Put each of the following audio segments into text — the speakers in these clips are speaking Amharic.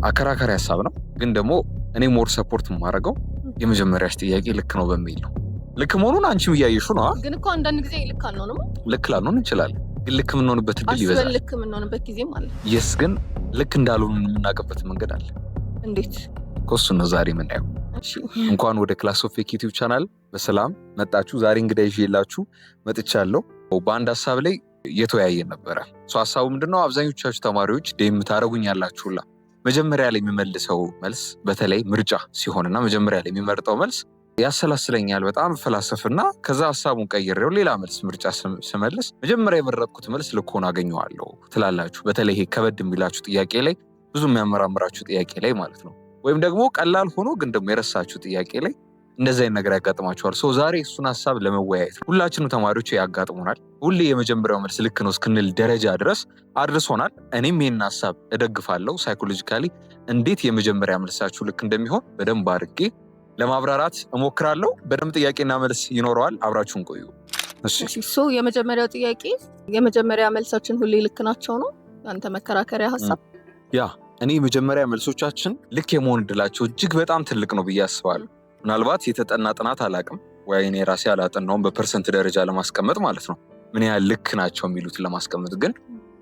አከራካሪ ሀሳብ ነው። ግን ደግሞ እኔ ሞር ሰፖርት የማደርገው የመጀመሪያሽ ጥያቄ ልክ ነው በሚል ነው። ልክ መሆኑን አንቺም እያየሹ ነው። ግን እኮ አንዳንድ ጊዜ ልክ አልሆንም። ልክ ላልሆን እንችላለን፣ ግን ልክ የምንሆንበት እድል ይበዛል። ልክ የምንሆንበት ጊዜም አለ። የስ ግን ልክ እንዳልሆን የምናውቅበት መንገድ አለ። እንዴት? እሱን ነው ዛሬ የምናየው። እንኳን ወደ ክላስ ኦፍ ፌክ ዩቲዩብ ቻናል በሰላም መጣችሁ። ዛሬ እንግዳ ይዤላችሁ መጥቻለሁ። በአንድ ሀሳብ ላይ እየተወያየን ነበረ። ሀሳቡ ምንድነው? አብዛኞቻችሁ ተማሪዎች ዴም ታደረጉኛላችሁላ መጀመሪያ ላይ የሚመልሰው መልስ በተለይ ምርጫ ሲሆንና መጀመሪያ ላይ የሚመርጠው መልስ ያሰላስለኛል፣ በጣም ፈላሰፍና ከዛ ሀሳቡን ቀይሬው ሌላ መልስ ምርጫ ስመልስ መጀመሪያ የመረጥኩት መልስ ልክ ሆኖ አገኘዋለሁ ትላላችሁ። በተለይ ይሄ ከበድ የሚላችሁ ጥያቄ ላይ፣ ብዙ የሚያመራምራችሁ ጥያቄ ላይ ማለት ነው። ወይም ደግሞ ቀላል ሆኖ ግን ደግሞ የረሳችሁ ጥያቄ ላይ እንደዚህ አይነት ነገር ያጋጥማችኋል። ዛሬ እሱን ሀሳብ ለመወያየት ሁላችንም ተማሪዎች ያጋጥሙናል። ሁሌ የመጀመሪያው መልስ ልክ ነው እስክንል ደረጃ ድረስ አድርሶናል። እኔም ይህን ሀሳብ እደግፋለሁ። ሳይኮሎጂካሊ እንዴት የመጀመሪያ መልሳችሁ ልክ እንደሚሆን በደንብ አድርጌ ለማብራራት እሞክራለሁ። በደንብ ጥያቄና መልስ ይኖረዋል። አብራችሁን ቆዩ። የመጀመሪያው ጥያቄ የመጀመሪያ መልሳችን ሁሌ ልክ ናቸው ነው አንተ መከራከሪያ ሀሳብ? ያ እኔ የመጀመሪያ መልሶቻችን ልክ የመሆን እድላቸው እጅግ በጣም ትልቅ ነው ብዬ አስባለሁ። ምናልባት የተጠና ጥናት አላቅም ወይ እኔ ራሴ አላጠናውም በፐርሰንት ደረጃ ለማስቀመጥ ማለት ነው ምን ያህል ልክ ናቸው የሚሉትን ለማስቀመጥ። ግን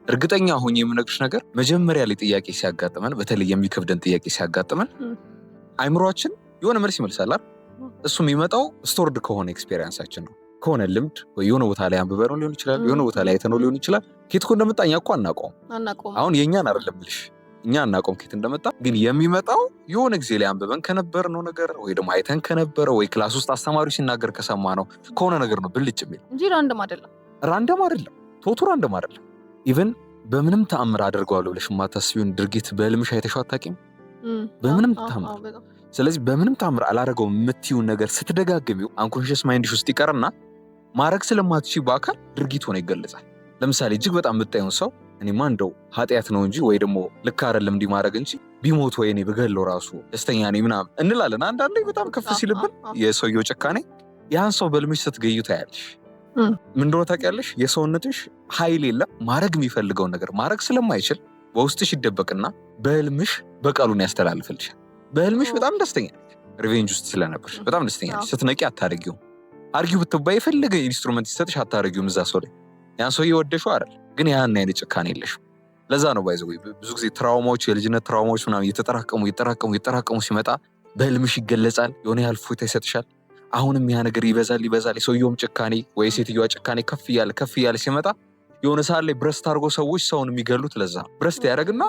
እርግጠኛ ሆኜ የምነግርሽ ነገር መጀመሪያ ላይ ጥያቄ ሲያጋጥመን፣ በተለይ የሚከብደን ጥያቄ ሲያጋጥመን አይምሯችን የሆነ መልስ ይመልሳል። እሱ የሚመጣው ስቶርድ ከሆነ ኤክስፔሪንሳችን ነው፣ ከሆነ ልምድ ወይ የሆነ ቦታ ላይ አንብበነው ሊሆን ይችላል፣ የሆነ ቦታ ላይ አይተነው ሊሆን ይችላል። ኬት እንደመጣ እኛ እኮ አናውቀውም። አሁን የእኛን አይደለም ብልሽ እኛ እናቆም ኬት እንደመጣ። ግን የሚመጣው የሆነ ጊዜ ላይ አንብበን ከነበርነው ነገር ወይ ደግሞ አይተን ከነበረ ወይ ክላስ ውስጥ አስተማሪው ሲናገር ከሰማ ነው ከሆነ ነገር ነው ብልጭ የሚል እንጂ ራንደም አይደለም። ቶቱ ራንደም አይደለም። ኢቨን በምንም ተአምር አድርገዋለሁ ብለሽ የማታስቢውን ድርጊት በህልምሽ አይተሽው አታውቂም? በምንም ተአምር። ስለዚህ በምንም ተአምር አላደረገው የምትይውን ነገር ስትደጋግሚው አንኮንሽስ ማይንድሽ ውስጥ ይቀርና ማድረግ ስለማትችይ በአካል ድርጊት ሆነ ይገለጻል። ለምሳሌ እጅግ በጣም የምታየውን ሰው እኔማ እንደው ኃጢአት ነው እንጂ ወይ ደግሞ ልክ አይደለም እንዲህ ማድረግ እንጂ ቢሞት ወይ እኔ ብገለው ራሱ ደስተኛ ነኝ ምናምን እንላለን። አንዳንዴ በጣም ከፍ ሲልብን የሰውየው ጭካኔ ያን ሰው በልምሽ ስትገዩ ታያለሽ። ምን እንደሆነ ታውቂያለሽ? የሰውነትሽ ኃይል የለም ማድረግ የሚፈልገውን ነገር ማድረግ ስለማይችል በውስጥሽ ይደበቅና በህልምሽ በቀሉን ያስተላልፍልሻል። በህልምሽ በጣም ደስተኛ ነች፣ ሪቬንጅ ውስጥ ስለነበርሽ በጣም ደስተኛ ነች። ስትነቂ አታደርጊውም። አርጊው ብትባይ የፈለገ ኢንስትሩመንት ይሰጥሽ አታደርጊውም። እዛ ሰው ላይ ያን ሰው እየወደሽው አይደል? ግን ያን አይነት ጭካኔ የለሽም። ለዛ ነው ባይዘው ብዙ ጊዜ ትራውማዎች፣ የልጅነት ትራውማዎች ምናምን እየተጠራቀሙ ሲመጣ በህልምሽ ይገለጻል። የሆነ ያህል ፎይታ ይሰጥሻል። አሁንም ያ ነገር ይበዛል። የሰውየውም ጭካኔ ወይ ሴትዮዋ ጭካኔ ከፍ እያለ ሲመጣ የሆነ ሰዓት ላይ ብረስት አድርጎ ሰዎች ሰውን የሚገሉት ለዛ ብረስት ያደርግና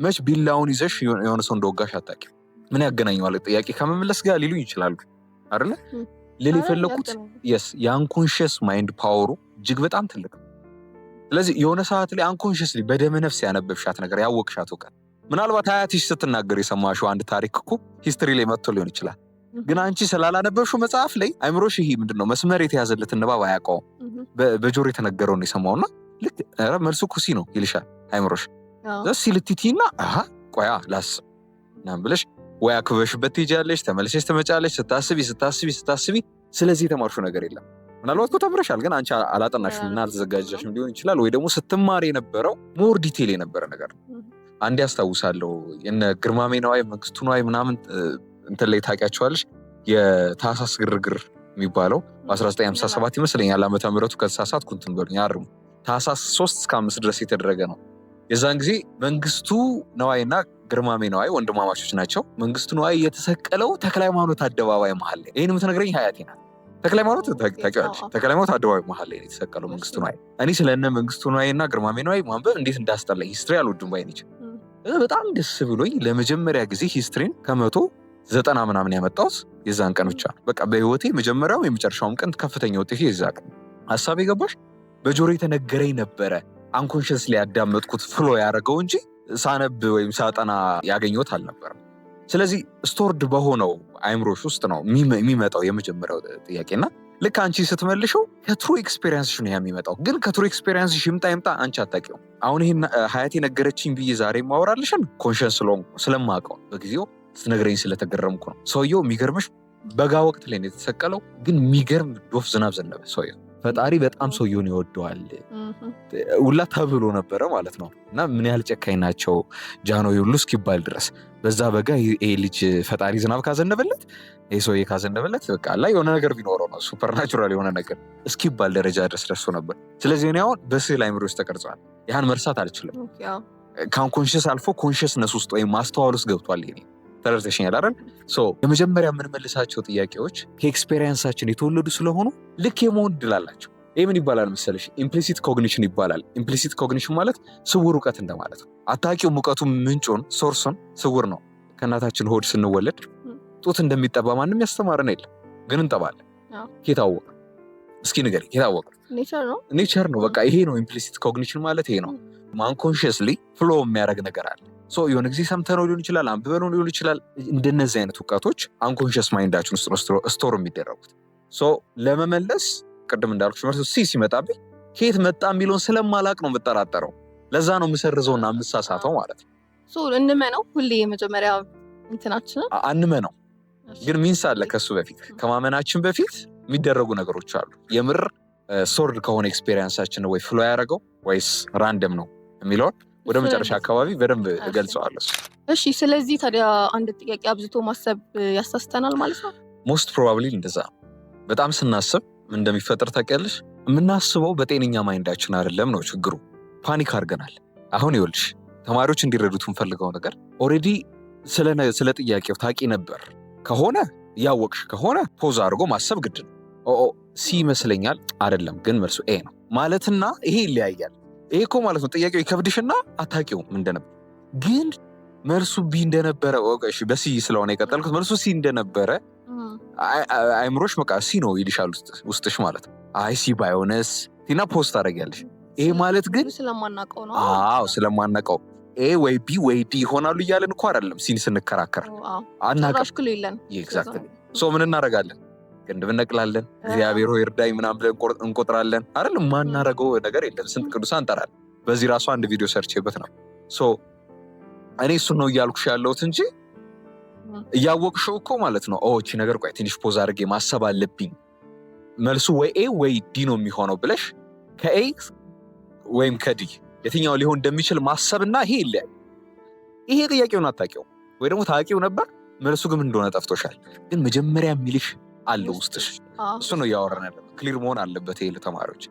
መች ቢላውን ይዘሽ የሆነ ሰው እንደወጋሽ አታውቂም። ምን ያገናኘዋል? ጥያቄ ከመመለስ ጋር ሊሉኝ ይችላሉ አይደለ? ልል የፈለኩት የአንኮንሽስ ማይንድ ፓወሩ እጅግ በጣም ትልቅ ነው። ስለዚህ የሆነ ሰዓት ላይ አንኮንሽስሊ በደመ ነፍስ ያነበብሻት ነገር ያወቅሻት እውቀት ምናልባት አያትሽ ስትናገር የሰማሽው አንድ ታሪክ እኮ ሂስትሪ ላይ መጥቶ ሊሆን ይችላል። ግን አንቺ ስላላነበብሽው መጽሐፍ ላይ አይምሮሽ ይሄ ምንድነው መስመር የተያዘለትን ንባብ አያውቀውም። በጆሮ የተነገረውን የሰማውና ልክ መልሱ ኩሲ ነው ይልሻል አይምሮሽ። ሲልቲቲና ቆያ ላስብ ምናምን ብለሽ ወይ አክበሽበት ትሄጃለሽ፣ ተመልሰሽ ትመጫለሽ። ስታስቢ ስለዚህ የተማርሽው ነገር የለም። ምናልባት እኮ ተምረሻል፣ ግን አንቺ አላጠናሽም እና አልተዘጋጀሽም ሊሆን ይችላል። ወይ ደግሞ ስትማር የነበረው ሞር ዲቴል የነበረ ነገር ነው። አንዴ ያስታውሳለሁ የነ ግርማሜ ነዋይ፣ መንግስቱ ነዋይ ምናምን እንትን ላይ ታውቂያቸዋለሽ። የታህሳስ ግርግር የሚባለው በ1957 ይመስለኛል ዓመተ ምህረቱ ከተሳሳትኩ እንትን በሉኝ አርሙ። ታህሳስ 3 እስከ 5 ድረስ የተደረገ ነው። የዛን ጊዜ መንግስቱ ነዋይና ግርማሜ ነዋይ ወንድማማቾች ናቸው። መንግስቱ ነዋይ የተሰቀለው ተክለ ሃይማኖት አደባባይ መሀል ላይ። ይህን የምትነግረኝ ሀያቴ ናት። ተክለ ሃይማኖት ታውቂዋለሽ? ተክለ ሃይማኖት አደባባይ መሀል ላይ የተሰቀለው መንግስቱ ነዋይ። እኔ ስለነ መንግስቱ ነዋይና ግርማሜ ነዋይ ማንበብ እንዴት እንዳስጠላኝ ሂስትሪ አልወድም ባይነች። በጣም ደስ ብሎኝ ለመጀመሪያ ጊዜ ሂስትሪን 190 ምናምን ያመጣሁት የዛን ቀን ብቻ። በቃ በህይወቴ መጀመሪያውም የመጨረሻውም ቀን ከፍተኛ ውጤት የዛ ቀን። ሀሳብ የገባሽ በጆሮ የተነገረኝ ነበረ አንኮንሽስ ላይ ያዳመጥኩት ፍሎ ያደረገው እንጂ ሳነብ ወይም ሳጠና ያገኘሁት አልነበረም። ስለዚህ ስቶርድ በሆነው አይምሮሽ ውስጥ ነው የሚመጣው የመጀመሪያው ጥያቄና ልክ አንቺ ስትመልሽው ከትሩ ኤክስፔሪንስሽ ነው የሚመጣው። ግን ከትሩ ኤክስፔሪንስሽ ይምጣ አንቺ አታውቂውም። አሁን ይሄን ሀያት የነገረችኝ ብዬ ዛሬ ማወራልሽን ኮንሽንስ ስለማውቀው በጊዜው ስትነግረኝ ስለተገረምኩ ነው። ሰውየው የሚገርምሽ በጋ ወቅት ላይ ነው የተሰቀለው፣ ግን የሚገርም ዶፍ ዝናብ ዘነበ። ሰውየው ፈጣሪ በጣም ሰውየውን ይወደዋል ሁላ ተብሎ ነበረ ማለት ነው። እና ምን ያህል ጨካኝ ናቸው ጃንሆይ ሁሉ እስኪባል ድረስ በዛ በጋ ይሄ ልጅ ፈጣሪ ዝናብ ካዘነበለት ይሄ ሰውዬ ካዘነበለት በቃ ላይ የሆነ ነገር ቢኖረው ነው ሱፐርናቹራል የሆነ ነገር እስኪባል ደረጃ ድረስ ደርሶ ነበር። ስለዚህ እኔ አሁን በስዕል አይምሮ ውስጥ ተቀርጿል። ያን መርሳት አልችልም። ከአንኮንሽስ አልፎ ኮንሽስነስ ውስጥ ወይም ማስተዋል ውስጥ ገብቷል። ይሄ ተረድተሽኛል አይደል? የመጀመሪያ የምንመልሳቸው ጥያቄዎች ከኤክስፔሪየንሳችን የተወለዱ ስለሆኑ ልክ የመሆን እድል አላቸው። ይህ ምን ይባላል መሰለሽ? ኢምፕሊሲት ኮግኒሽን ይባላል። ኢምፕሊሲት ኮግኒሽን ማለት ስውር እውቀት እንደማለት ነው። አታውቂውም እውቀቱ ምንጩን ሶርሱን ስውር ነው። ከእናታችን ሆድ ስንወለድ ጡት እንደሚጠባ ማንም ያስተማረን የለም፣ ግን እንጠባለን። ኬታወቅ እስኪ ንገሪ፣ ኬታወቅ ኔቸር ነው። በቃ ይሄ ነው ኢምፕሊሲት ኮግኒሽን ማለት ይሄ ነው። አንኮንሽስሊ ፍሎ የሚያደርግ ነገር አለ። የሆነ ጊዜ ሰምተነው ሊሆን ይችላል፣ አንብበነው ሊሆን ይችላል። እንደነዚህ አይነት እውቀቶች አንኮንሽስ ማይንዳችን ውስጥ ስቶር የሚደረጉት። ለመመለስ ቅድም እንዳልኩሽ መልሱ ሲ ሲመጣብኝ ከየት መጣ የሚለውን ስለማላቅ ነው የምጠራጠረው። ለዛ ነው የምሰርዘውና የምሳሳተው ማለት ነው። እንመነው ሁሌ የመጀመሪያ እንትናችንን አንመነው። ግን ሚንስ አለ ከሱ በፊት ከማመናችን በፊት የሚደረጉ ነገሮች አሉ። የምር ሶርድ ከሆነ ኤክስፔሪየንሳችን ወይ ፍሎ ያደረገው ወይስ ራንደም ነው የሚለውን ወደ መጨረሻ አካባቢ በደንብ እገልጸዋለሁ። እሺ፣ ስለዚህ ታዲያ አንድ ጥያቄ አብዝቶ ማሰብ ያሳስተናል ማለት ነው። ሞስት ፕሮባብሊ እንደዛ ነው። በጣም ስናስብ ምን እንደሚፈጠር ታውቂያለሽ? የምናስበው በጤነኛ ማይንዳችን አይደለም ነው ችግሩ። ፓኒክ አድርገናል። አሁን ይኸውልሽ ተማሪዎች እንዲረዱት የምፈልገው ነገር ኦልሬዲ ስለ ጥያቄው ታውቂ ነበር ከሆነ እያወቅሽ ከሆነ ፖዝ አድርጎ ማሰብ ግድ ነው። ሲ ይመስለኛል አይደለም ግን መልሱ ኤ ነው ማለትና ይሄ ይለያያል። ይሄ እኮ ማለት ነው ጥያቄው ይከብድሽና አታውቂውም እንደነበር፣ ግን መልሱ ቢ እንደነበረ ወቀሽ በሲ ስለሆነ የቀጠልኩት መልሱ ሲ እንደነበረ አይምሮሽ በቃ ሲ ነው ይልሻል ውስጥሽ ማለት ነው። አይ ሲ ባይሆንስ ቲና ፖስት ታደርጊያለሽ። ይሄ ማለት ግን ስለማናውቀው ነው። አዎ ስለማናውቀው ኤ ወይ ቢ ወይ ዲ ይሆናሉ እያለን እኮ አይደለም ሲን ስንከራከር አናውቅም። ኤግዛክትሊ ምን እናደርጋለን? ቅንድብ እነቅላለን፣ እግዚአብሔር ሆይ እርዳኝ ምናምን ብለን እንቆጥራለን አይደል? ማናረገው ነገር የለም። ስንት ቅዱሳን እንጠራለን። በዚህ ራሱ አንድ ቪዲዮ ሰርቼበት ነው። እኔ እሱን ነው እያልኩሽ ያለሁት እንጂ እያወቅሽው እኮ ማለት ነው እቺ ነገር ቆይ ትንሽ ፖዝ አድርጌ ማሰብ አለብኝ መልሱ ወይ ኤ ወይ ዲ ነው የሚሆነው ብለሽ ከኤ ወይም ከዲ የትኛው ሊሆን እንደሚችል ማሰብና ይሄ ይለያል። ይሄ ጥያቄውን አታውቂው ወይ ደግሞ ታውቂው ነበር መልሱ ግን እንደሆነ ጠፍቶሻል። ግን መጀመሪያ የሚልሽ አለ ውስጥሽ። እሱ ነው እያወራን ያለው። ክሊር መሆን አለበት ይሄ ለተማሪዎች።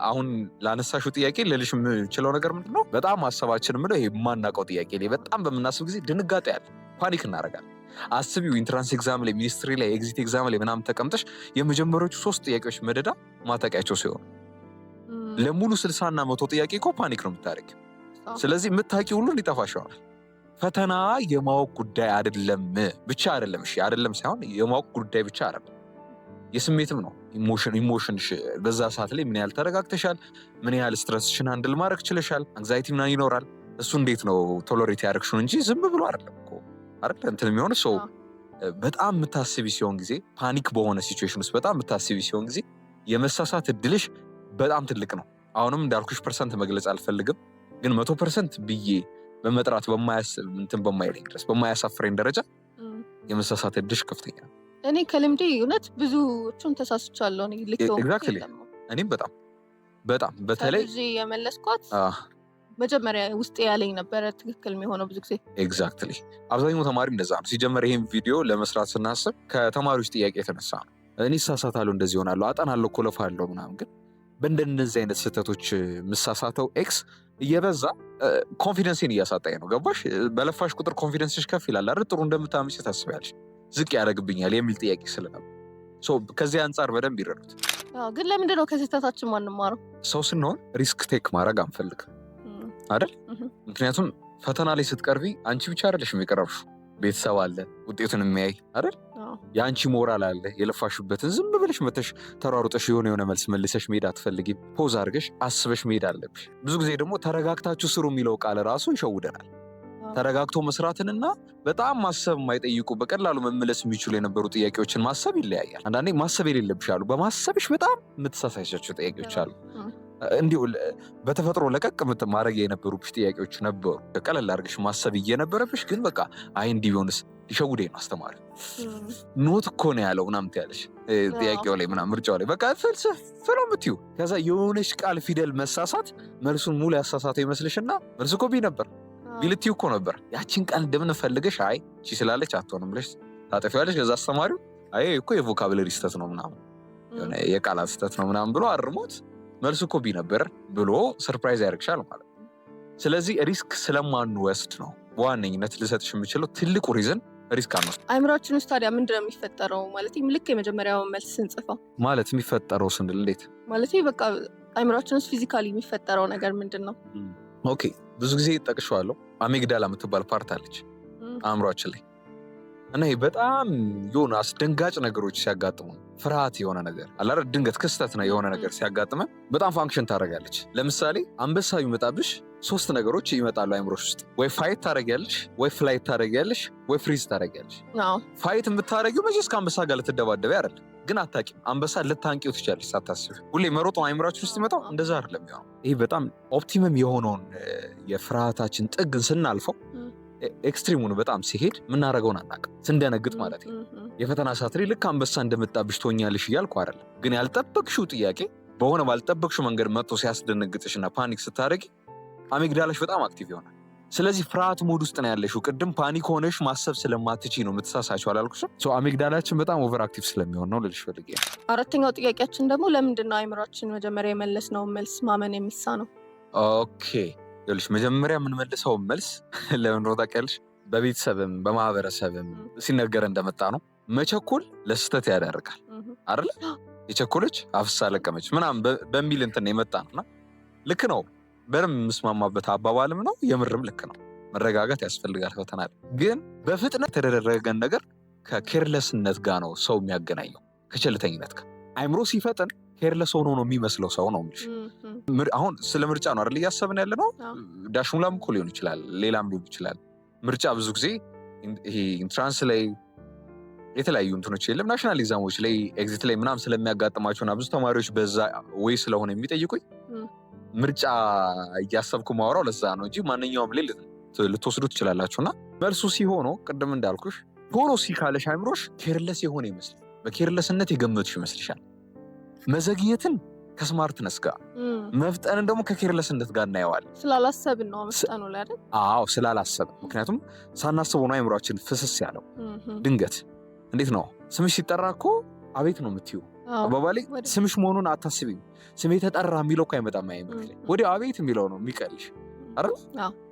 አሁን ላነሳሽው ጥያቄ ልልሽ የምችለው ነገር ምንድነው? በጣም ማሰባችን ምለው ይሄ የማናውቀው ጥያቄ ላይ በጣም በምናስብ ጊዜ ድንጋጤ ያለ ፓኒክ እናደርጋለን። አስቢው ኢንትራንስ ኤግዛም ላይ ሚኒስትሪ ላይ ኤግዚት ኤግዛም ላይ ምናምን ተቀምጠሽ የመጀመሪያዎቹ 3 ጥያቄዎች መደዳ ማጠቂያቸው ሲሆን ለሙሉ 60 እና 100 ጥያቄ እኮ ፓኒክ ነው የምታደርጊው። ስለዚህ የምታውቂው ሁሉ ሊጠፋሽ ይሆናል። ፈተና የማወቅ ጉዳይ አይደለም ብቻ አይደለም። እሺ አይደለም ሳይሆን የማወቅ ጉዳይ ብቻ አይደለም፣ የስሜትም ነው። ኢሞሽንሽ በዛ ሰዓት ላይ ምን ያህል ተረጋግተሻል፣ ምን ያህል ስትረስሽን ሃንድል ማድረግ ችለሻል። አንግዛይቲ ምናምን ይኖራል። እሱ እንዴት ነው ቶለሬት ያደርግሽው እንጂ ዝም ብሎ አይደለም እኮ አይደል እንትን የሚሆን ሰው። በጣም የምታስቢ ሲሆን ጊዜ ፓኒክ በሆነ ሲቹዌሽን ውስጥ በጣም የምታስቢ ሲሆን ጊዜ የመሳሳት እድልሽ በጣም ትልቅ ነው። አሁንም እንዳልኩሽ ፐርሰንት መግለጽ አልፈልግም፣ ግን 100% ብዬ በመጥራት በማይለኝ ድረስ በማያሳፍረኝ ደረጃ የመሳሳት እድልሽ ከፍተኛ። እኔ ከልምዴ እውነት ብዙዎቹን ተሳስቻለሁ። እኔም በጣም በተለይ የመለስኳት መጀመሪያ ውስጥ ያለኝ ነበረ ትክክል የሚሆነው ብዙ ጊዜ። ኤግዛክትሊ አብዛኛው ተማሪ እንደዛ ነው። ሲጀመር ይሄን ቪዲዮ ለመስራት ስናስብ ከተማሪዎች ጥያቄ የተነሳ ነው። እኔ እሳሳታለሁ፣ እንደዚህ ሆናለሁ፣ አጠናለሁ፣ ኮለፋለሁ ምናምን። ግን በእንደነዚህ አይነት ስህተቶች ምሳሳተው ኤክስ እየበዛ ኮንፊደንስን እያሳጣኝ ነው። ገባሽ? በለፋሽ ቁጥር ኮንፊደንስሽ ከፍ ይላል አይደል? ጥሩ እንደምታምጪ ታስቢያለሽ። ዝቅ ያደርግብኛል የሚል ጥያቄ ስለነበር ከዚህ አንጻር በደንብ ይረዱት። ግን ለምንድን ነው ከስህተታችን ማንማረው? ሰው ስንሆን ሪስክ ቴክ ማድረግ አንፈልግም አይደል? ምክንያቱም ፈተና ላይ ስትቀርቢ አንቺ ብቻ አይደለሽም የቀረብሽው፣ ቤተሰብ አለ ውጤቱን የሚያይ አይደል? የአንቺ ሞራል አለ። የለፋሽበትን ዝም ብለሽ መተሽ ተሯሩጠሽ የሆነ መልስ መልሰሽ መሄድ አትፈልጊም። ፖዝ አድርገሽ አስበሽ መሄድ አለብሽ። ብዙ ጊዜ ደግሞ ተረጋግታችሁ ስሩ የሚለው ቃል ራሱ ይሸውደናል። ተረጋግቶ መስራትንና በጣም ማሰብ የማይጠይቁ በቀላሉ መመለስ የሚችሉ የነበሩ ጥያቄዎችን ማሰብ ይለያያል። አንዳንዴ ማሰብ የሌለብሽ አሉ፣ በማሰብሽ በጣም የምትሳሳቻቸው ጥያቄዎች አሉ። እንዲሁ በተፈጥሮ ለቀቅ ማድረግ የነበሩብሽ ጥያቄዎች ነበሩ። ቀለል አድርገሽ ማሰብ እየነበረብሽ ግን በቃ አይ እንዲህ ቢሆንስ ሊሸውደኝ ነው አስተማሪ ኖት እኮ ነው ያለው ምናምን ትያለሽ ጥያቄው ላይ ምናምን ምርጫው ላይ በቃ ፍልስፍና ነው የምትይው። ከዛ የሆነች ቃል ፊደል መሳሳት መልሱን ሙሉ ያሳሳተው ይመስልሽና መልሱ እኮ ቢ ነበር ቢልትዩ እኮ ነበር። ያቺን ቃል እንደምን ፈልገሽ አይ እቺ ስላለች አትሆንም ብለሽ ታጠፊዋለሽ። ከዛ አስተማሪው አይ እኮ የቮካብለሪ ስህተት ነው ምናምን የሆነ የቃላት ስህተት ነው ምናምን ብሎ አርሞት መልሱ እኮ ቢ ነበር ብሎ ሰርፕራይዝ ያደርግሻል ማለት ነው። ስለዚህ ሪስክ ስለማንወስድ ነው በዋነኝነት ልሰጥሽ የምችለው ትልቁ ሪዝን ሪስክ አንወስድ። አይምሮአችን ውስጥ ታዲያ ምንድነው የሚፈጠረው? ማለት ልክ የመጀመሪያውን መልስ ስንጽፈው ማለት የሚፈጠረው ስንል እንዴት ማለት በቃ አይምሮአችን ውስጥ ፊዚካሊ የሚፈጠረው ነገር ምንድን ነው? ኦኬ ብዙ ጊዜ ጠቅሼዋለሁ። አሚግዳላ የምትባል ፓርት አለች አእምሮአችን ላይ እና ይሄ በጣም የሆነ አስደንጋጭ ነገሮች ሲያጋጥሙ ፍርሃት የሆነ ነገር አላረ ድንገት ክስተት ነው የሆነ ነገር ሲያጋጥመ በጣም ፋንክሽን ታደርጋለች። ለምሳሌ አንበሳ ይመጣብሽ 3 ነገሮች ይመጣሉ አይምሮሽ ውስጥ ወይ ፋይት ታደርጊያለሽ፣ ወይ ፍላይት ታደርጊያለሽ፣ ወይ ፍሪዝ ታደርጊያለሽ። ፋይት የምታደርጊው መቼስ ከአንበሳ ጋር ልትደባደቢ አይደለም፣ ግን አታውቂም። አንበሳ ልታንቂው ትችያለሽ ሳታስቢ። ሁሌ መሮጥ ነው አይምሮአችን ውስጥ ይመጣው እንደዛ አይደለም። ያው ይሄ በጣም ኦፕቲመም የሆነውን የፍርሃታችን ጥግን ስናልፈው ኤክስትሪሙን በጣም ሲሄድ የምናደርገውን አናውቅም። ስንደነግጥ ማለት ነው። የፈተና ሳትሪ ልክ አንበሳ እንደመጣብሽ ትሆኛለሽ እያልኩ አይደለም፣ ግን ያልጠበቅሽው ጥያቄ በሆነ ባልጠበቅሽው መንገድ መጥቶ ሲያስደነግጥሽና ፓኒክ ስታደርጊ አሚግዳላሽ በጣም አክቲቭ ይሆናል። ስለዚህ ፍርሃት ሞድ ውስጥ ነው ያለሽው። ቅድም ፓኒክ ሆነሽ ማሰብ ስለማትችይ ነው የምትሳሳቸው አላልኩሽም? አሚግዳላችን በጣም ኦቨር አክቲቭ ስለሚሆን ነው ልልሽ ፈልጌ ነው። አራተኛው ጥያቄያችን ደግሞ ለምንድን ነው አይምሮአችን መጀመሪያ የመለስነውን መልስ ማመን የሚሳነው? ኦኬ ይኸውልሽ መጀመሪያ የምንመልሰው መልስ ለምን ነው ታውቂያለሽ? በቤተሰብም በማህበረሰብም ሲነገር እንደመጣ ነው መቸኮል ለስህተት ያዳርጋል አይደል? የቸኮለች አፍሳ ለቀመች ምናምን በሚል እንትን የመጣ ነውና ልክ ነው። በደንብ የምስማማበት አባባልም ነው፣ የምርም ልክ ነው። መረጋጋት ያስፈልጋል ፈተና ላይ። ግን በፍጥነት የተደረገን ነገር ከኬርለስነት ጋር ነው ሰው የሚያገናኘው፣ ከቸልተኝነት ጋር። አይምሮ ሲፈጥን ኬርለስ ሆኖ ነው የሚመስለው ሰው ነው የምልሽ። አሁን ስለ ምርጫ ነው አይደል እያሰብን ያለ ነው። ዳሽሙላም እኮ ሊሆን ይችላል፣ ሌላም ሊሆን ይችላል። ምርጫ ብዙ ጊዜ ይሄ ኢንትራንስ ላይ የተለያዩ እንትኖች የለም ናሽናል ኤግዛሞች ላይ ኤግዚት ላይ ምናምን ስለሚያጋጥማቸውና ብዙ ተማሪዎች በዛ ወይ ስለሆነ የሚጠይቁኝ ምርጫ እያሰብኩ ማወራው ለዛ ነው እንጂ ማንኛውም ላይ ልትወስዱ ትችላላችሁና መልሱ ሲሆነው ቅድም እንዳልኩሽ ቶሎ ሲካለሽ አይምሮሽ ኬርለስ የሆነ ይመስል በኬርለስነት የገመትሽ ይመስልሻል። መዘግየትን ከስማርትነስ ጋር መፍጠንን ደግሞ ከኬርለስነት ጋር እናየዋለን። ስላላሰብን ነው መፍጠኑ ላይ አይደል? አዎ ስላላሰብን። ምክንያቱም ሳናስበው ነው አይምሮአችን ፍስስ ያለው። ድንገት እንዴት ነው ስምሽ ሲጠራ እኮ አቤት ነው የምትይው። አባባሌ ስምሽ መሆኑን አታስቢም። ስሜ ተጠራ የሚለው እኮ አይመጣም አይምሮሽ ላይ፣ ወዲያው አቤት የሚለው ነው የሚቀልሽ አይደል?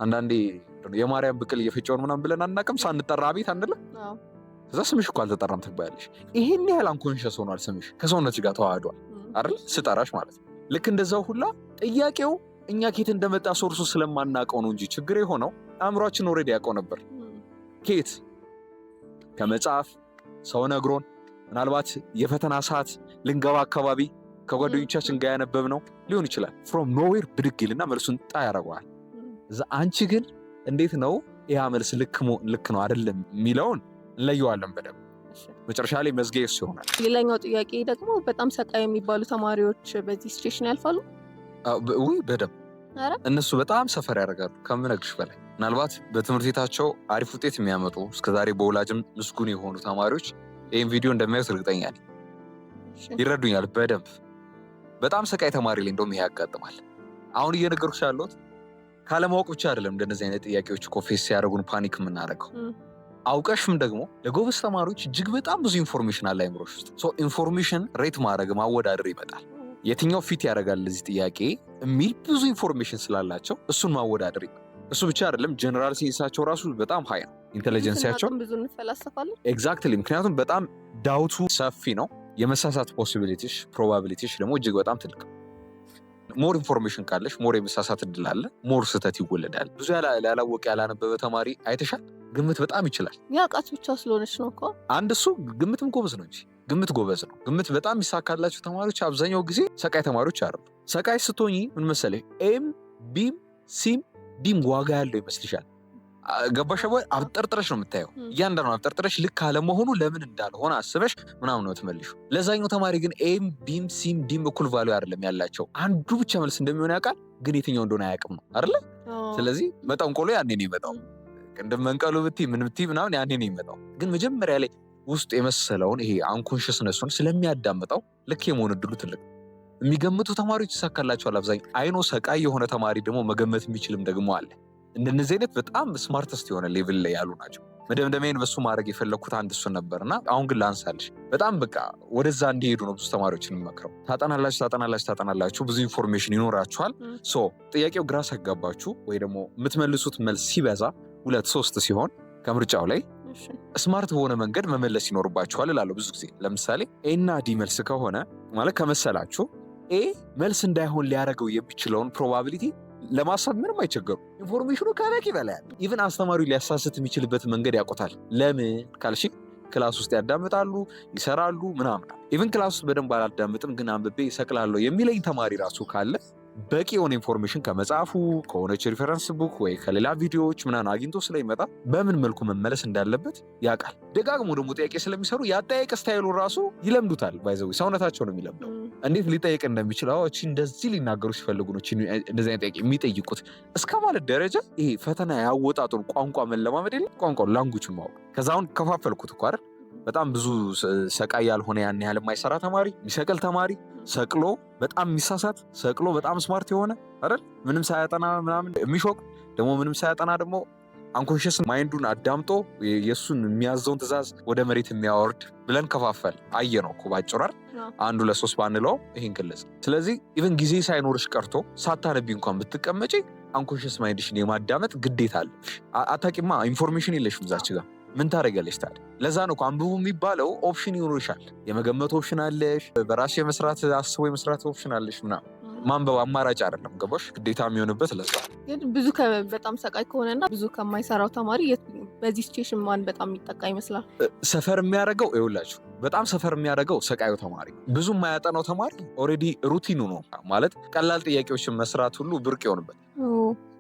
አንዳንዴ የማርያም ብቅል እየፈጨውን ምናምን ብለን አናውቅም? ሳንጠራ አቤት አንልም? ከዛ ስምሽ እኮ አልተጠራም ትባያለሽ። ይሄን ያህል አንኮንሸስ ሆኗል ስምሽ፣ ከሰውነትሽ ጋር ተዋህዷል አይደል? ስጠራሽ ማለት ነው። ልክ እንደዛው ሁላ ጥያቄው እኛ ኬት እንደመጣ ሶርሱ ስለማናውቀው ነው እንጂ ችግር የሆነው አእምሯችን ኦልሬዲ ያውቀው ነበር። ኬት ከመጽሐፍ ሰው ነግሮን፣ ምናልባት የፈተና ሰዓት ልንገባ አካባቢ ከጓደኞቻችን ጋር ያነበብነው ሊሆን ይችላል። ፍሮም ኖዌር ብድግ ይልና መልሱን ጣ ያደርገዋል። እዛ አንቺ ግን እንዴት ነው ያ መልስ ልክ ነው አይደለም የሚለውን እንለየዋለን በደንብ መጨረሻ ላይ መዝገየስ ይሆናል። ሌላኛው ጥያቄ ደግሞ በጣም ሰቃይ የሚባሉ ተማሪዎች በዚህ ሲቹዌሽን ያልፋሉ? ውይ በደንብ እነሱ በጣም ሰፈር ያደርጋሉ ከምነግርሽ በላይ። ምናልባት በትምህርት ቤታቸው አሪፍ ውጤት የሚያመጡ እስከዛሬ በወላጅም ምስጉን የሆኑ ተማሪዎች ይህን ቪዲዮ እንደሚያዩት እርግጠኛ ነኝ፣ ይረዱኛል በደንብ። በጣም ሰቃይ ተማሪ ላይ እንደውም ይሄ ያጋጥማል። አሁን እየነገርኩሽ ያለሁት ካለማወቅ ብቻ አይደለም። እንደነዚህ አይነት ጥያቄዎች እኮ ፌስ ሲያደርጉን ፓኒክ የምናደርገው አውቀሽም ደግሞ ለጎበዝ ተማሪዎች እጅግ በጣም ብዙ ኢንፎርሜሽን አለ አይምሮሽ ውስጥ። ኢንፎርሜሽን ሬት ማድረግ ማወዳደር ይመጣል። የትኛው ፊት ያደርጋል ለዚህ ጥያቄ የሚል ብዙ ኢንፎርሜሽን ስላላቸው እሱን ማወዳደር ይመጣል። እሱ ብቻ አይደለም፣ ጀነራል ሴንሳቸው ራሱ በጣም ሃይ ነው። ኢንተለጀንሲያቸው ብዙ እንፈላሰፋለን። ኤግዛክትሊ። ምክንያቱም በጣም ዳውቱ ሰፊ ነው። የመሳሳት ፖሲቢሊቲሽ ፕሮባቢሊቲሽ ደግሞ እጅግ በጣም ትልቅ። ሞር ኢንፎርሜሽን ካለሽ ሞር የመሳሳት እድል አለ፣ ሞር ስህተት ይወለዳል። ብዙ ያላወቀ ያላነበበ ተማሪ አይተሻል፣ ግምት በጣም ይችላል። ያውቃት ብቻ ስለሆነች ነው እኮ አንድ እሱ ግምትም ጎበዝ ነው እንጂ ግምት ጎበዝ ነው። ግምት በጣም ይሳካላቸው ተማሪዎች አብዛኛው ጊዜ ሰቃይ ተማሪዎች አይደሉም። ሰቃይ ስትሆኚ ምን መሰለሽ ኤም ቢም ሲም ዲም ዋጋ ያለው ይመስልሻል። ገባሽ ወይ? አብጠርጥረሽ ነው የምታየው። እያንዳንዱ አብጠርጥረሽ ልክ አለመሆኑ ለምን እንዳልሆነ አስበሽ ምናምን ነው ትመልሹ። ለዛኛው ተማሪ ግን ኤም ቢም ሲም ዲም እኩል ቫልዩ አይደለም ያላቸው። አንዱ ብቻ መልስ እንደሚሆን ያውቃል፣ ግን የትኛው እንደሆነ አያውቅም ነው አይደለ? ስለዚህ መጠንቆሎ ያኔ ነው የመጣው። እንደመንቀሉ ብትይ ምን ብትይ ምናምን ያኔ ነው የሚመጣው። ግን መጀመሪያ ላይ ውስጥ የመሰለውን ይሄ አንኮንሽስነሱን ስለሚያዳምጠው ልክ የመሆን እድሉ ትልቅ። የሚገምቱ ተማሪዎች ይሳካላቸዋል አብዛኛው። አይኖ ሰቃይ የሆነ ተማሪ ደግሞ መገመት የሚችልም ደግሞ አለ። እንደነዚህ አይነት በጣም ስማርተስት የሆነ ሌቭል ላይ ያሉ ናቸው። መደምደሚያን በሱ ማድረግ የፈለኩት አንድ እሱን ነበርና አሁን ግን ላንሳልሽ። በጣም በቃ ወደዛ እንዲሄዱ ነው ብዙ ተማሪዎችን የምመክረው። ታጠናላችሁ ብዙ ኢንፎርሜሽን ይኖራችኋል። ጥያቄው ግራ ሳጋባችሁ ወይ ደግሞ የምትመልሱት መልስ ሲበዛ 2-3 ሲሆን ከምርጫው ላይ ስማርት በሆነ መንገድ መመለስ ይኖርባችኋል እላለሁ ብዙ ጊዜ። ለምሳሌ ኤ እና ዲ መልስ ከሆነ ማለት ከመሰላችሁ ኤ መልስ እንዳይሆን ሊያደርገው የሚችለውን ፕሮባቢሊቲ ለማሳብ ምንም አይቸገሩ። ኢንፎርሜሽኑ ከበቂ በላይ አለ። ኢቭን አስተማሪው ሊያሳስት የሚችልበት መንገድ ያውቁታል። ለምን ካልሽ ክላስ ውስጥ ያዳምጣሉ፣ ይሰራሉ ምናምን። ኢቭን ክላስ ውስጥ በደንብ አላዳምጥም ግን አንብቤ ይሰቅላለሁ የሚለኝ ተማሪ ራሱ ካለ በቂ የሆነ ኢንፎርሜሽን ከመጽሐፉ ከሆነች ሪፈረንስ ቡክ ወይ ከሌላ ቪዲዮዎች ምናምን አግኝቶ ስለሚመጣ በምን መልኩ መመለስ እንዳለበት ያውቃል። ደጋግሞ ደግሞ ጥያቄ ስለሚሰሩ የአጠያየቅ ስታይሉ ራሱ ይለምዱታል። ባይዘው ሰውነታቸው ነው የሚለምደው። እንዴት ሊጠይቅ እንደሚችል እቺ እንደዚህ ሊናገሩ ሲፈልጉ ነው እንደዚህ አይነት ጥያቄ የሚጠይቁት እስከ ማለት ደረጃ ይሄ ፈተና ያወጣጡን ቋንቋ መለማመድ የለ ቋንቋ ላንጉጅን ማወቅ። ከዛውን ከፋፈልኩት እኮ አይደል በጣም ብዙ ሰቃይ ያልሆነ ያን ያህል የማይሰራ ተማሪ፣ የሚሰቅል ተማሪ፣ ሰቅሎ በጣም የሚሳሳት፣ ሰቅሎ በጣም ስማርት የሆነ አይደል ምንም ሳያጠና ምናምን የሚሾቅ ደግሞ ምንም ሳያጠና ደግሞ አንኮንሽስ ማይንዱን አዳምጦ የሱን የሚያዘውን ትእዛዝ ወደ መሬት የሚያወርድ ብለን ከፋፈል አየ ነው እኮ ባጭራር 1-2-3 ባንለው ይሄን ግለጽ። ስለዚህ ኢቭን ጊዜ ሳይኖርሽ ቀርቶ ሳታነቢ እንኳን ብትቀመጪ አንኮንሽስ ማይንድሽን የማዳመጥ ግዴታ አለሽ። አታቂማ ኢንፎርሜሽን የለሽም እዛች ጋር ምን ታደርጊያለሽ ታዲያ? ለዛ ነው አንብቡ የሚባለው። ኦፕሽን ይኖርሻል። የመገመት ኦፕሽን አለሽ፣ በራስሽ የመስራት አስቦ የመስራት ኦፕሽን አለሽ ምናምን። ማንበብ አማራጭ አይደለም ገባሽ? ግዴታ የሚሆንበት ለዛ። ግን ብዙ በጣም ሰቃይ ከሆነና ብዙ ከማይሰራው ተማሪ በዚህ ሲቹዌሽን ማን በጣም የሚጠቃ ይመስላል? ሰፈር የሚያደርገው ይኸውላችሁ በጣም ሰፈር የሚያደርገው ሰቃዩ ተማሪ። ብዙ የማያጠናው ተማሪ ኦልሬዲ ሩቲኑ ነው ማለት ቀላል ጥያቄዎችን መስራት ሁሉ ብርቅ ይሆንበት።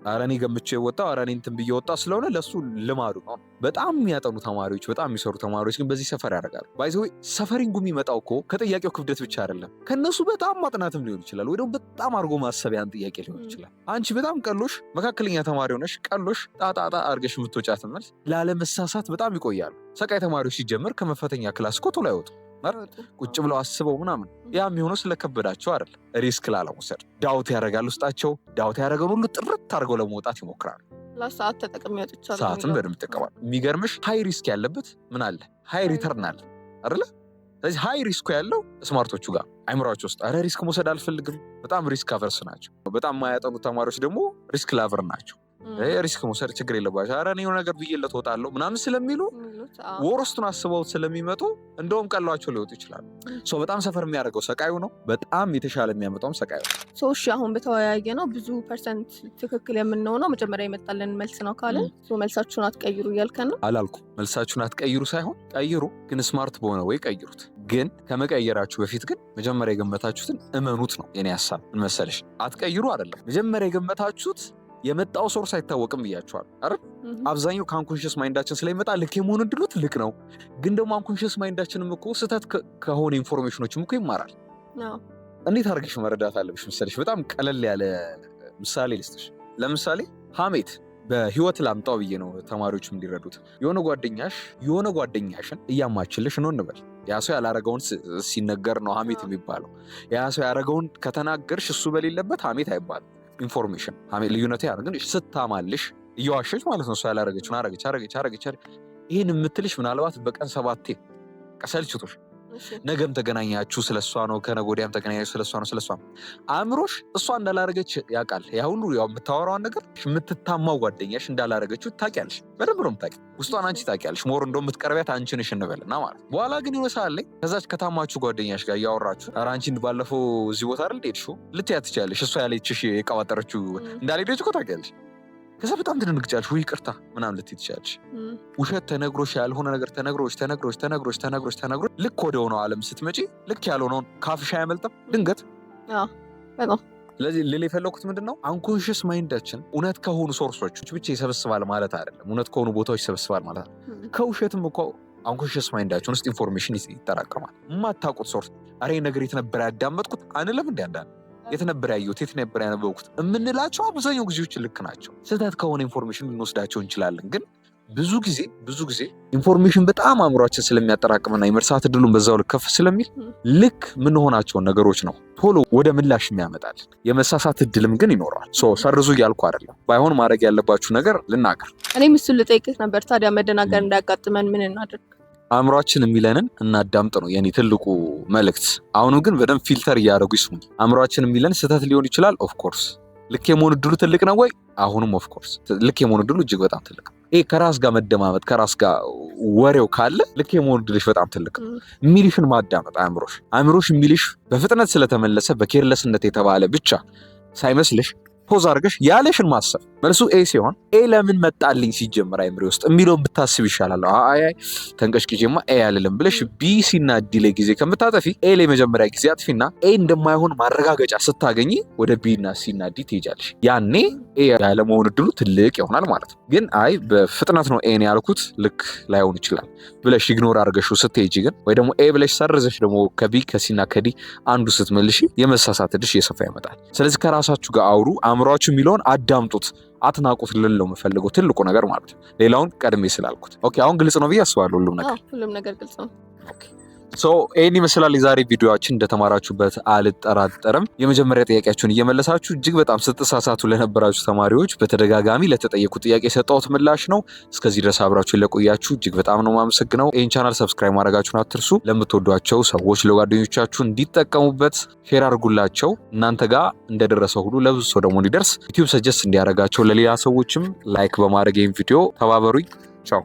አረኔ ገምቼ ወጣው አረኔ እንትን ብዬ ወጣ ስለሆነ ለሱ ልማዱ ነው። በጣም የሚያጠኑ ተማሪዎች በጣም የሚሰሩ ተማሪዎች ግን በዚህ ሰፈር ያደርጋሉ። ባይዘው ሰፈሪንጉ የሚመጣው እኮ ከጥያቄው ክብደት ብቻ አይደለም። ከነሱ በጣም ማጥናትም ሊሆን ይችላል ወይ ደግሞ በጣም አድርጎ ማሰቢያን ጥያቄ ሊሆን ይችላል። አንቺ በጣም ቀሎሽ መካከለኛ ተማሪ ሆነሽ ቀሎሽ ጣጣጣ አድርገሽ የምትወጫት መልስ ላለመሳሳት በጣም ይቆያሉ። ሰቃይ ተማሪዎች ሲጀምር ከመፈተኛ ክላስ እኮ ቶሎ አይወጡ ቁጭ ብለው አስበው ምናምን። ያ የሚሆነው ስለከበዳቸው አይደል፣ ሪስክ ላለመውሰድ ዳውት ያደርጋል ውስጣቸው። ዳውት ያደረገውን ሁሉ ጥርት አድርገው ለመውጣት ይሞክራሉ። ለሰዓት ተጠቅሜ ወጥቻለሁ። ሰዓትን በደንብ ይጠቀማል። የሚገርምሽ ሃይ ሪስክ ያለበት ምን አለ ሃይ ሪተርን አለ አይደለ? ስለዚህ ሃይ ሪስኩ ያለው ስማርቶቹ ጋር አይምሯቸው ውስጥ አረ ሪስክ መውሰድ አልፈልግም በጣም ሪስክ አቨርስ ናቸው። በጣም የማያጠኑ ተማሪዎች ደግሞ ሪስክ ላቨር ናቸው። ሪስክ መውሰድ ችግር የለባቸው አረ እኔ የሆነ ነገር ብዬለት እወጣለሁ ምናምን ስለሚሉ ወርስቱን አስበውት ስለሚመጡ እንደውም ቀሏቸው ሊወጡ ይችላሉ። በጣም ሰፈር የሚያደርገው ሰቃዩ ነው። በጣም የተሻለ የሚያመጣውም ሰቃዩ ነው። እሺ አሁን በተወያየ ነው ብዙ ፐርሰንት ትክክል የምንሆነው መጀመሪያ የመጣልን መልስ ነው ካለን መልሳችሁን አትቀይሩ እያልከን ነው? አላልኩም። መልሳችሁን አትቀይሩ ሳይሆን ቀይሩ፣ ግን ስማርት በሆነ ወይ ቀይሩት። ግን ከመቀየራችሁ በፊት ግን መጀመሪያ የገመታችሁትን እመኑት ነው የኔ ሀሳብ። መሰለሽ አትቀይሩ አይደለም፣ መጀመሪያ የገመታችሁት የመጣው ሶርስ አይታወቅም ብያችኋል አይደል? አብዛኛው ከአንኮንሽስ ማይንዳችን ስለሚመጣ ልክ የመሆን እድሉ ትልቅ ነው። ግን ደግሞ አንኮንሽስ ማይንዳችንም እኮ ስህተት ከሆነ ኢንፎርሜሽኖችም እኮ ይማራል። እንዴት አድርገሽ መረዳት አለብሽ መሰለሽ? በጣም ቀለል ያለ ምሳሌ ልስጥሽ። ለምሳሌ ሐሜት በህይወት ላምጣው ብዬ ነው ተማሪዎች እንዲረዱት። የሆነ ጓደኛሽን እያማችልሽ ነው እንበል። ያ ሰው ያላረገውን ሲነገር ነው ሐሜት የሚባለው። ያ ሰው ያረገውን ከተናገርሽ እሱ በሌለበት ሐሜት አይባልም። ኢንፎርሜሽን ሐሜት ልዩነቱ ያ ግን ስታማልሽ እየዋሸች ማለት ነው። እሱ ያላረገችውን አረገች። ይህን የምትልሽ ምናልባት በቀን 7 ቀሰልችቶሽ ነገም ተገናኛችሁ ስለሷ ነው፣ ከነገ ወዲያም ተገናኛችሁ ስለሷ ነው። አእምሮሽ እሷ እንዳላረገች ያውቃል። ያ ሁሉ ያው የምታወራውን ነገር የምትታማው ጓደኛሽ እንዳላረገችው ታውቂያለሽ። በደንብ ነው የምታውቂው። ውስጧን አንቺ ታውቂያለሽ። ሞር እንደውም የምትቀርቢያት አንቺ ነሽ እንበልና ማለት በኋላ ግን ይወሳል ላይ ከዛች ከታማችሁ ጓደኛሽ ጋር እያወራችሁ ኧረ አንቺ ባለፈው እዚህ ቦታ አይደል ሄድሽው ልትያት ትችያለሽ። እሷ ያለችሽ የቀባጠረችው እንዳልሄደች እኮ ታውቂያለሽ። ከዛ በጣም ትደነግጫለሽ። ወይ ይቅርታ ምናምን ልትይ ትችያለሽ። ውሸት ተነግሮሽ ያልሆነ ነገር ተነግሮሽ ልክ ወደ ሆነው ዓለም ስትመጪ ልክ ያልሆነውን ካፍሽ አያመልጥም ድንገት። ስለዚህ ልል የፈለኩት ምንድነው አንኮንሽስ ማይንዳችን እውነት ከሆኑ ሶርሶች ብቻ ይሰበስባል ማለት አይደለም። እውነት ከሆኑ ቦታዎች ይሰበስባል ማለት አይደለም። ከውሸትም እኮ አንኮንሽስ ማይንዳችን ውስጥ ኢንፎርሜሽን ይጠራቀማል። የማታውቁት ሶርስ አሬ ነገር የት ነበር ያዳመጥኩት አንለም እንደ አንዳንድ የት ነበር ያየሁት የት ነበር ያነበብኩት የምንላቸው አብዛኛው ጊዜዎች ልክ ናቸው። ስህተት ከሆነ ኢንፎርሜሽን ልንወስዳቸው እንችላለን። ግን ብዙ ጊዜ ኢንፎርሜሽን በጣም አእምሯችን ስለሚያጠራቅምና የመርሳት እድሉን በዛው ልክ ከፍ ስለሚል ልክ ምን ሆናቸውን ነገሮች ነው ቶሎ ወደ ምላሽ የሚያመጣል። የመሳሳት እድልም ግን ይኖረዋል። ሰርዙ እያልኩ አይደለም። ባይሆን ማድረግ ያለባችሁ ነገር ልናገር። እኔም እሱን ልጠይቅህ ነበር። ታዲያ መደናገር እንዳያጋጥመን ምን እናድርግ? አእምሯችን የሚለንን እናዳምጥ ነው የኔ ትልቁ መልእክት። አሁንም ግን በደንብ ፊልተር እያደረጉ ይስሙኝ። አእምሯችን የሚለን ስህተት ሊሆን ይችላል። ኦፍኮርስ ልክ የመሆን እድሉ ትልቅ ነው ወይ? አሁንም ኦፍኮርስ ልክ የመሆን እድሉ እጅግ በጣም ትልቅ ነው። ይሄ ከራስ ጋር መደማመጥ ከራስ ጋር ወሬው ካለ ልክ የመሆን እድልሽ በጣም ትልቅ ነው። የሚልሽን ማዳመጥ አእምሮሽ የሚልሽ በፍጥነት ስለተመለሰ በኬርለስነት የተባለ ብቻ ሳይመስልሽ ፖዝ አድርገሽ ያለሽን ማሰብ። መልሱ ኤ ሲሆን ኤ ለምን መጣልኝ ሲጀመር አይምሬ ውስጥ የሚለውን ብታስብ ይሻላል። አይ ተንቀሽቅጄማ ኤ አልልም ብለሽ ቢ ሲና ዲ ላይ ጊዜ ከምታጠፊ ኤ ላይ መጀመሪያ ጊዜ አጥፊና ኤ እንደማይሆን ማረጋገጫ ስታገኝ ወደ ቢ እና ሲና ዲ ትሄጃለሽ። ያኔ ኤ ያለመሆን እድሉ ትልቅ ይሆናል ማለት ነው። ግን አይ በፍጥነት ነው ኤን ያልኩት ልክ ላይሆን ይችላል ብለሽ ኢግኖር አድርገሽው ስትሄጂ ግን ወይ ደግሞ ኤ ብለሽ ሰርዘሽ ደግሞ ከቢ ከሲና ከዲ አንዱ ስትመልሺ የመሳሳት እድልሽ እየሰፋ ይመጣል። ስለዚህ ከራሳችሁ ጋር አውሩ። አእምሯችሁ የሚለውን አዳምጡት፣ አትናቁት ልለው የምፈልገው ትልቁ ነገር ማለት ነው። ሌላውን ቀድሜ ስላልኩት ኦኬ። አሁን ግልጽ ነው ብዬ አስባለሁ። ሁሉም ነገር ግልጽ ነው። ኦኬ ይህን ይመስላል የዛሬ ቪዲዮችን። እንደተማራችሁበት አልጠራጠርም። የመጀመሪያ ጥያቄያችሁን እየመለሳችሁ እጅግ በጣም ስትሳሳቱ ለነበራችሁ ተማሪዎች በተደጋጋሚ ለተጠየቁ ጥያቄ የሰጠሁት ምላሽ ነው። እስከዚህ ድረስ አብራችሁን ለቆያችሁ እጅግ በጣም ነው የማመሰግነው። ይህን ቻናል ሰብስክራይብ ማድረጋችሁን አትርሱ። ለምትወዷቸው ሰዎች ለጓደኞቻችሁ እንዲጠቀሙበት ሼር አድርጉላቸው። እናንተ ጋር እንደደረሰው ሁሉ ለብዙ ሰው ደግሞ እንዲደርስ ዩቲዩብ ሰጀስት እንዲያደርጋቸው ለሌላ ሰዎችም ላይክ በማድረግ ይህን ቪዲዮ ተባበሩኝ። ቻው